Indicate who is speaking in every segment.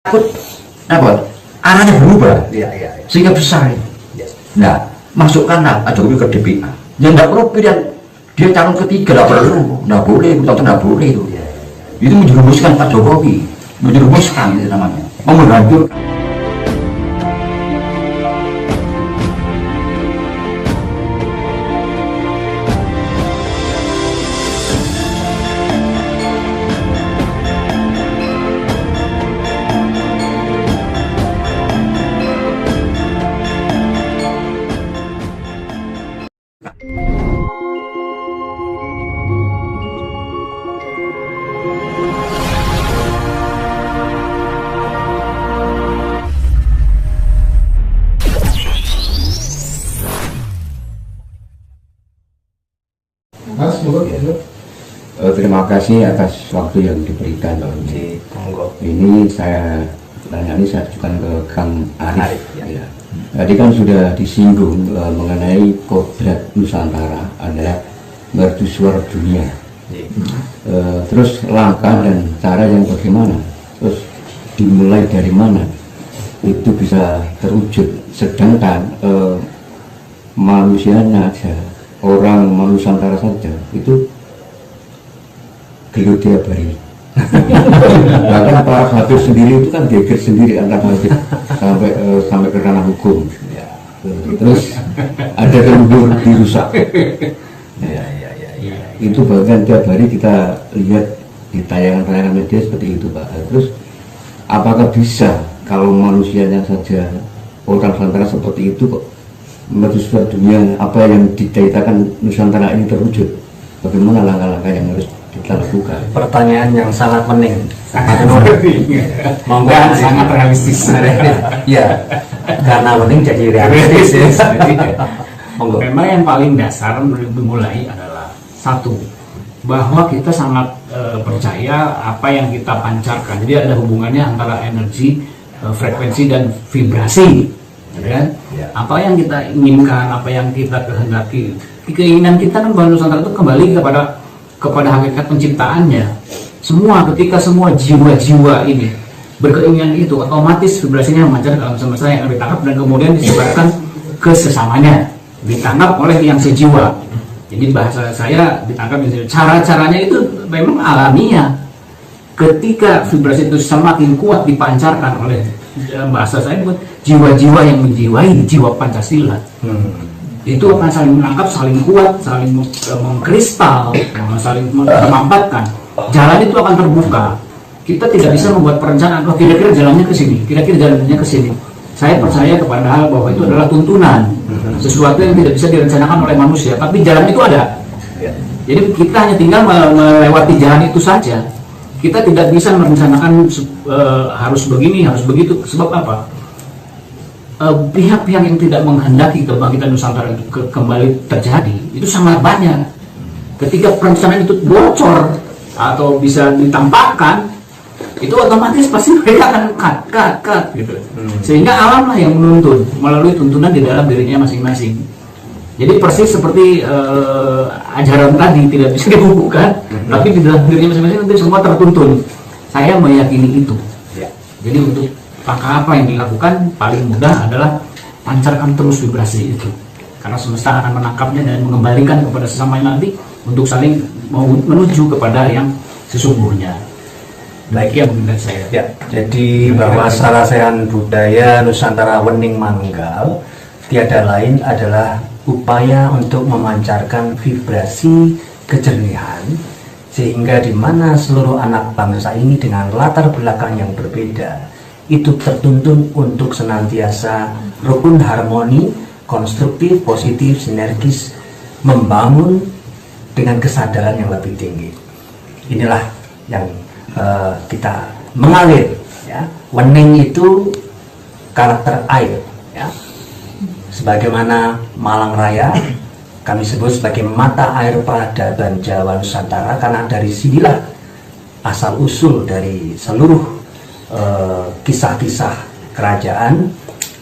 Speaker 1: takut apa arahnya berubah sehingga besar. Nah, masukkanlah Pak Jokowi ke DPA. Ya tidak perlu pilihan dia calon ketiga, tidak perlu, tidak boleh, tidak boleh itu. Itu menjerumuskan Pak Jokowi, menjerumuskan itu namanya, menghancurkan. Terima kasih atas waktu yang diberikan. Ini saya ajukan ke Kang Arif. Ya. Tadi kan sudah disinggung mengenai kodrat Nusantara adalah mercusuar dunia. Terus langkah dan cara yang bagaimana, terus dimulai dari mana itu bisa terwujud. Sedangkan manusianya aja, orang Nusantara saja itu gelut tiap hari. Bahkan para hakim sendiri itu kan geger sendiri antar hakim sampai ke ranah hukum. Terus ada kelubur dirusak. Itu bahkan tiap hari kita lihat di tayangan-tayangan media seperti itu, Pak. Terus apakah bisa kalau manusianya saja orang Nusantara seperti itu kok mercusuar dunia, apa yang diciptakan Nusantara ini terwujud? Bagaimana langkah-langkah yang harus kita lakukan?
Speaker 2: Pertanyaan yang sangat penting,
Speaker 3: sangat realistis.
Speaker 2: Ya, karena penting jadi realistis.
Speaker 3: Memang yang paling dasar dimulai adalah satu, bahwa kita sangat percaya apa yang kita pancarkan. Jadi ada hubungannya antara energi, frekuensi dan vibrasi, kan? Apa yang kita inginkan, apa yang kita kehendaki, keinginan kita kan bahwa Nusantara itu kembali kepada hakikat penciptaannya. Ketika semua jiwa-jiwa ini berkeinginan itu, otomatis vibrasinya memancar ke alam semesta yang ditangkap dan kemudian disebarkan ke sesamanya, ditangkap oleh yang sejiwa. Jadi bahasa saya ditangkap, cara-caranya itu memang alamiah. Ketika vibrasi itu semakin kuat dipancarkan oleh bahasa saya buat jiwa-jiwa yang menjiwai jiwa Pancasila, itu akan saling menangkap, saling kuat, saling mengkristal, saling memampatkan. Jalan itu akan terbuka. Kita tidak bisa membuat perencanaan, oh kira-kira jalannya ke sini, kira-kira jalannya ke sini. Saya percaya kepada hal bahwa itu adalah tuntunan, sesuatu yang tidak bisa direncanakan oleh manusia, tapi jalan itu ada. Jadi kita hanya tinggal melewati jalan itu saja. Kita tidak bisa merencanakan harus begini, harus begitu. Sebab apa? Pihak-pihak yang tidak menghendaki kebangkitan Nusantara itu kembali terjadi itu sangat banyak. Ketika perencanaan itu bocor atau bisa ditampakkan, itu otomatis pasti mereka akan cut gitu. Sehingga alamlah yang menuntun melalui tuntunan di dalam dirinya masing-masing. Jadi persis seperti ajaran tadi tidak bisa dibubuhkan, tapi di dalam dirinya masing-masing nanti semua tertuntun. Saya meyakini itu. Jadi untuk langkah apa yang dilakukan paling mudah adalah pancarkan terus vibrasi itu, karena semesta akan menangkapnya dan mengembalikan kepada sesamanya nanti untuk saling menuju kepada yang sesungguhnya. Baik ya, mungkin dari saya.
Speaker 2: Ya, jadi bahwa sarasaan budaya Nusantara Wening Manunggal tiada lain adalah upaya untuk memancarkan vibrasi kejernihan, sehingga di mana seluruh anak bangsa ini dengan latar belakang yang berbeda itu tertuntun untuk senantiasa rukun, harmoni, konstruktif, positif, sinergis, membangun dengan kesadaran yang lebih tinggi. Inilah yang kita mengalir, ya. Wening itu karakter air, ya. Sebagaimana Malang Raya kami sebut sebagai mata air peradaban Jawa Nusantara, karena dari sinilah asal usul dari seluruh kisah-kisah kerajaan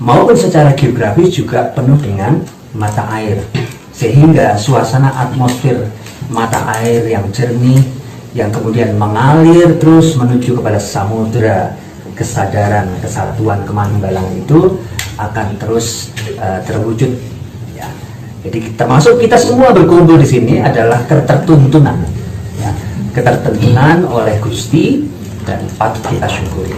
Speaker 2: maupun secara geografis juga penuh dengan mata air, sehingga suasana atmosfer mata air yang jernih yang kemudian mengalir terus menuju kepada samudera kesadaran kesatuan kemanunggalan itu akan terus terwujud ya. Jadi termasuk kita semua berkumpul di sini adalah ketertuntunan ya. Ketertuntunan oleh Gusti dan patut kita syukuri.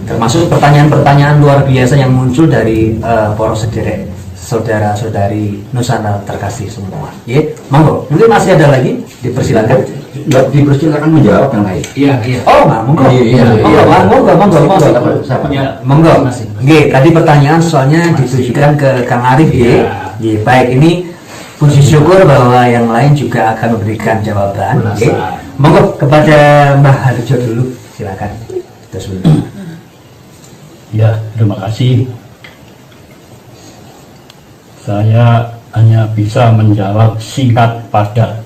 Speaker 2: Termasuk pertanyaan-pertanyaan luar biasa yang muncul dari poros sederek saudara-saudari Nusantara terkasih semua. Ya, monggo. Mungkin masih ada lagi, dipersilakan.
Speaker 1: Nggak dipersilakan menjawab yang lain.
Speaker 3: Iya, iya.
Speaker 2: Oh, Mbak, monggo. Monggo. Nggih, tadi pertanyaan soalnya ditujukan ke Kang Arif ya. Nggih, baik, ini puji syukur bahwa yang lain juga akan memberikan jawaban. Nggih. Monggo kepada Mbah Harjo dulu, silakan. Terus dulu.
Speaker 4: Ya, terima kasih. Saya hanya bisa menjawab singkat padat.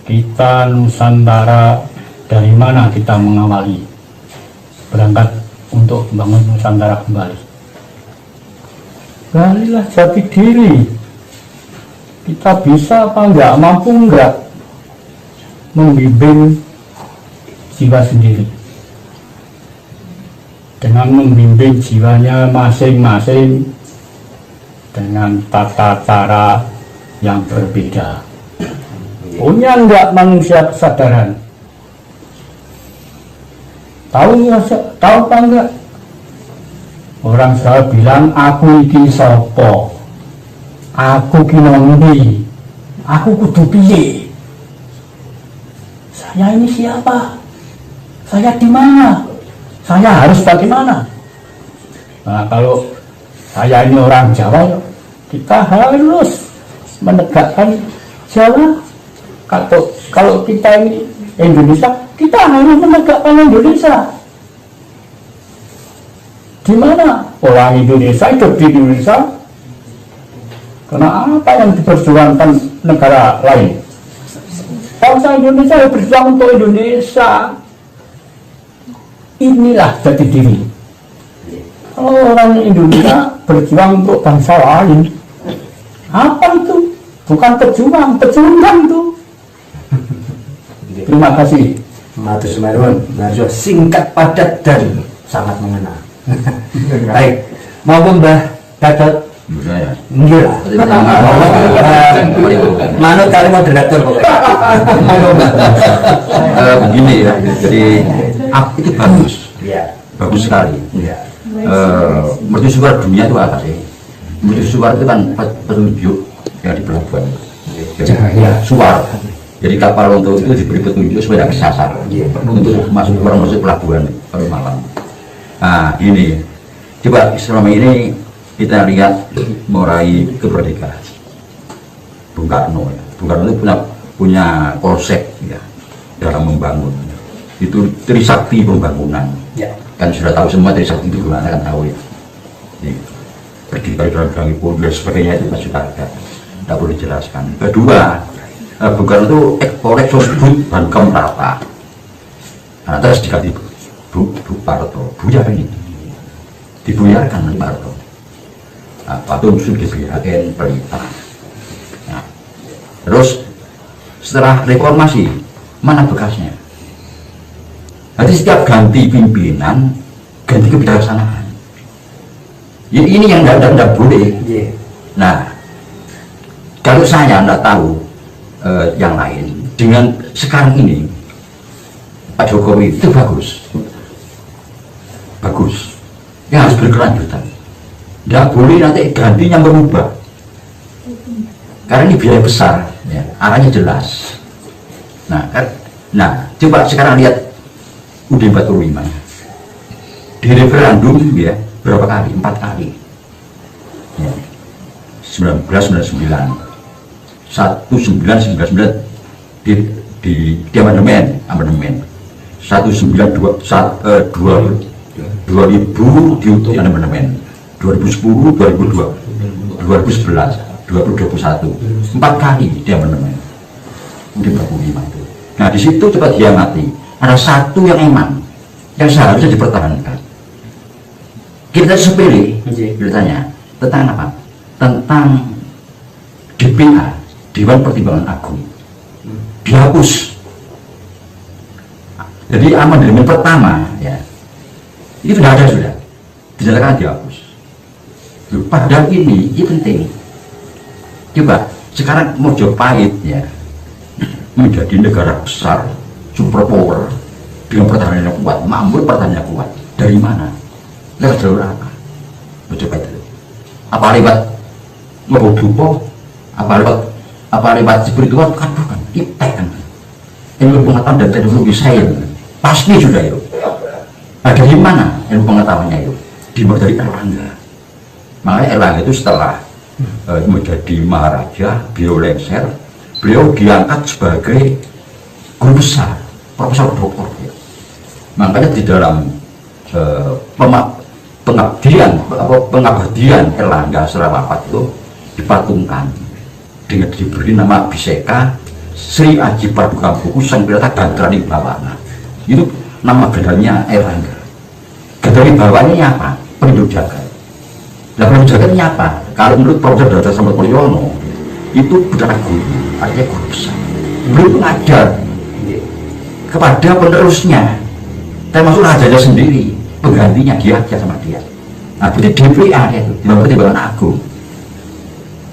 Speaker 4: Kita Nusantara, dari mana kita mengawali berangkat untuk membangun Nusantara kembali? Galilah jati diri. Kita bisa apa enggak, mampu enggak membimbing jiwa sendiri. Dengan membimbing jiwanya masing-masing dengan tata cara yang berbeda. Punya enggak manusia kesadaran? Tahu apa enggak? Orang Jawa bilang aku iki sopo, aku ki ngendi, aku kudu piye? Saya ini siapa? Saya di mana? Saya harus bagaimana? Nah, kalau saya ini orang Jawa, kita harus menegakkan Jawa. Kalau kita ini Indonesia, kita harus menegakkan Indonesia. Di mana orang Indonesia hidup di Indonesia? Karena apa yang diperjuangkan negara lain? Bangsa Indonesia berjuang untuk Indonesia. Inilah jati diri. Kalau orang Indonesia berjuang untuk bangsa lain, apa itu? Bukan pejuang, pecundang itu. Terima kasih.
Speaker 2: Matur Sumarun, singkat padat dan sangat mengena. Baik, maupun Mbah Gatot.
Speaker 1: Saya.
Speaker 2: Enggak. Manut kali moderator pokoknya.
Speaker 1: Begini ya, jadi itu bagus,
Speaker 2: Ya.
Speaker 1: bagus sekali.
Speaker 2: Ya.
Speaker 1: Mercusuar dunia itu apa sih? Mercusuar itu kan petunjuk yang di pelabuhan. Jadi suar. Jadi kapal untuk itu diberi petunjuk supaya tidak kesasar untuk masuk pelabuhan pada malam. Nah ini, coba selama ini kita lihat meraih kemerdekaan. Bung Karno ya. Bung Karno itu punya konsep ya dalam membangun. Itu Trisakti pembangunan.
Speaker 2: Ya.
Speaker 1: Kan sudah tahu semua Trisakti itu gimana, kan tahu ya. Berdikari dalam bidang pun dan sebagainya itu kan sudah ada. Tidak perlu dijelaskan. Kedua, Bung Karno itu ekspor sebut Bankam Rata. Nah, terus diganti Bu Parto, buyar ini. Dibuyarkan Pak Parto. Nah, waktu musuh dibiarkan perintah. Nah, terus setelah reformasi, mana bekasnya? Jadi setiap ganti pimpinan, ganti kebijaksanaan. Ya, ini yang tidak boleh. Nah, kalau saya tidak tahu yang lain, dengan sekarang ini Pak Jokowi itu bagus, bagus. Ya harus berkelanjutan. Tidak boleh nanti gantinya berubah, karena ini biaya besar, ya, arahnya jelas. Nah, coba sekarang lihat UUD 45 di referendum ya berapa kali? 4 kali ya. 1999 1999 di amandemen 1992 2000 di amandemen 2010 2002 2011 2021 4 kali di amandemen UUD 45 itu. Nah di situ coba diamati, ada satu yang emang yang seharusnya dipertahankan. Kita sepele ditanya tentang apa? Tentang DPA, Dewan Pertimbangan Agung, dihapus.
Speaker 5: Jadi amandemen pertama ya itu sudah ada, sudah dinyatakan dihapus. Padahal ini penting. Coba sekarang Mojopahit ya menjadi negara besar, super power dengan pertahanan yang kuat, mampu pertahanan yang kuat. Dari mana? Lewat jalur apa? Mojopahit itu. Apa lewat Mobodupo? Apa lewat spiritual? Kan bukan. Kita kan ilmu pengetahuan dan teknologi sains pasti sudah itu. Nah, dari mana ilmu pengetahuannya itu? Dimulai dari Erlangga. Makanya Erlangga itu setelah menjadi maharaja, beliau lengser, beliau diangkat sebagai guru besar, profesor doktor ya. Makanya di dalam pengabdian Erlangga setelah wafat itu dipatungkan dengan diberi nama Biseka Sri Aji Paduka Buku Sang Pirata Gantrani Bawana. Itu nama gelarnya Erlangga. Gantrani Bawana ini apa? Penduduk jagat. Nah, penduduk jagat ini apa? Kalau menurut Profesor Dr. Samad Mulyono itu benar guru, artinya guru besar. Beliau mengajar kepada penerusnya, termasuk rajanya sendiri, penggantinya dia aja sama dia. Nah, berarti DPA itu, Dewan Pertimbangan Agung.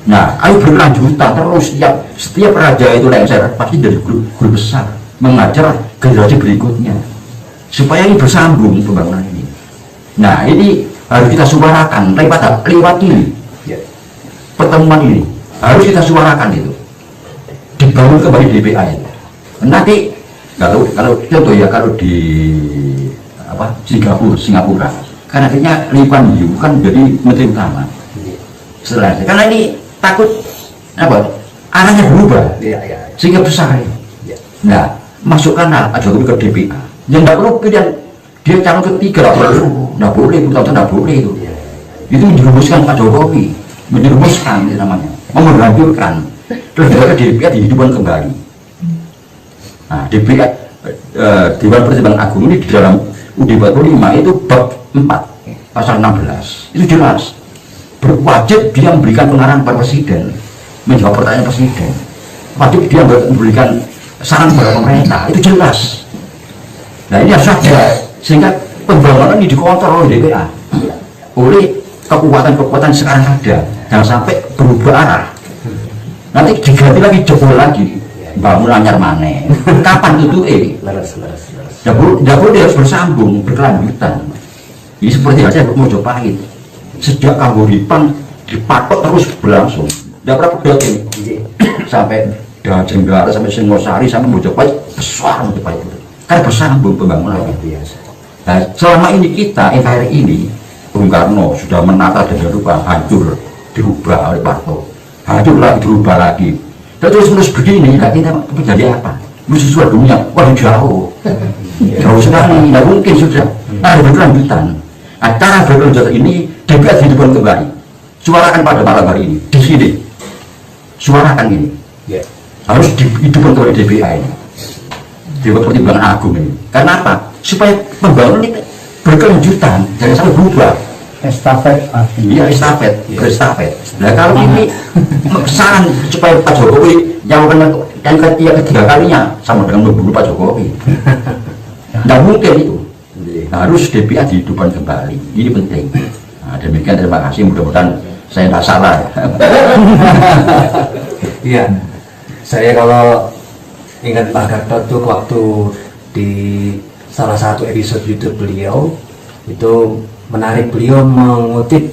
Speaker 5: Nah, ayo berkelanjutan terus, setiap raja itu lengser pasti dari guru besar mengajar generasi berikutnya supaya ini bersambung pembangunan ini. Nah, ini harus kita suarakan lewat ini pertemuan ini harus kita suarakan itu, dibangun kembali DPA itu. Nanti kalau contoh ya, kalau di Singapura kan akhirnya Lee Kuan Yew kan jadi menteri utama setelah itu, karena ini takut arahnya berubah sehingga besar. Nah, masukkanlah Pak Jokowi ke DPA yang tidak perlu pilihan dia calon ketiga, nggak boleh nggak boleh itu dirumuskan Pak Jokowi, menjerumuskan itu namanya, menghancurkan. Terus DPA dihidupkan kembali. Nah, DPA Dewan Pertimbangan Agung ini di dalam UUD 45 itu bab 4 pasal 16 itu jelas berwajib dia memberikan pengarahan kepada presiden, menjawab pertanyaan presiden, wajib dia memberikan saran kepada pemerintah, itu jelas. Nah, ini harus ada sehingga pembangunan ini dikontrol oleh DPA, oleh kekuatan-kekuatan sekarang ada, jangan sampai berubah arah. Nanti diganti lagi, jebol lagi, bangun anyar maneh. Kapan itu Dapur dia harus bersambung, berkelanjutan. Ini seperti aja Mojopahit. Sejak Kahuripan dipatok terus berlangsung. Tidak pernah pedot ini. Sampai Jenggara, sampai Singosari, sampai Mojopahit besar Mojopahit itu. Karena bersambung pembangunan biasa. Nah, selama ini kita NKRI ini Bung Karno sudah menata dengan rupa hancur, dirubah oleh Pak Harto, hancur lagi, dirubah lagi. Terus begini, kita menjadi apa? Sesuatu dunia, wah jauh sekali, tidak mungkin sudah. Ada berkelanjutan. Acara berkelanjutan ini DPR dihidupkan kembali. Suarakan pada malam hari ini di sini. Suarakan ini. Harus dihidupkan kembali DPR ini. Dewan Pertimbangan Agung ini. Karena apa? Supaya pembangunan ini berkelanjutan, jangan sampai berubah.
Speaker 4: Estafet.
Speaker 5: Iya, estafet. Nah, kalau ini saran supaya Pak Jokowi yang ketiga kalinya sama dengan membunuh Pak Jokowi. Tidak mungkin itu. Harus DPA dihidupkan kembali. Ini penting. Nah, demikian, terima kasih. Mudah-mudahan saya tidak salah.
Speaker 2: Iya, saya kalau ingat Pak Gatot waktu di salah satu episode YouTube beliau itu menarik, beliau mengutip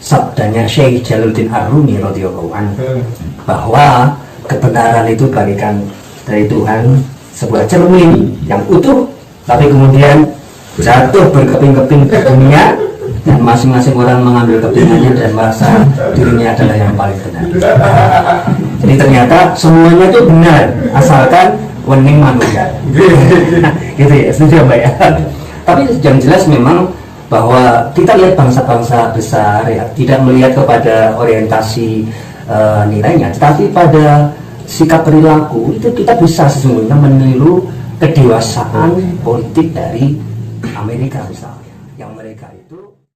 Speaker 2: sabdanya Syekh Jalaluddin Ar-Rumi radhiyallahu anhu bahwa kebenaran itu bagikan dari Tuhan sebuah cermin yang utuh, tapi kemudian jatuh berkeping-keping ke dunia dan masing-masing orang mengambil kepingannya dan merasa dirinya adalah yang paling benar. Jadi ternyata semuanya itu benar asalkan wening manusia. Gitu ya, setuju Mbak ya. Tapi yang jelas memang bahwa kita lihat bangsa-bangsa besar ya tidak melihat kepada orientasi nilainya, tetapi pada sikap perilaku itu kita bisa sesungguhnya meniru kedewasaan politik dari Amerika misalnya.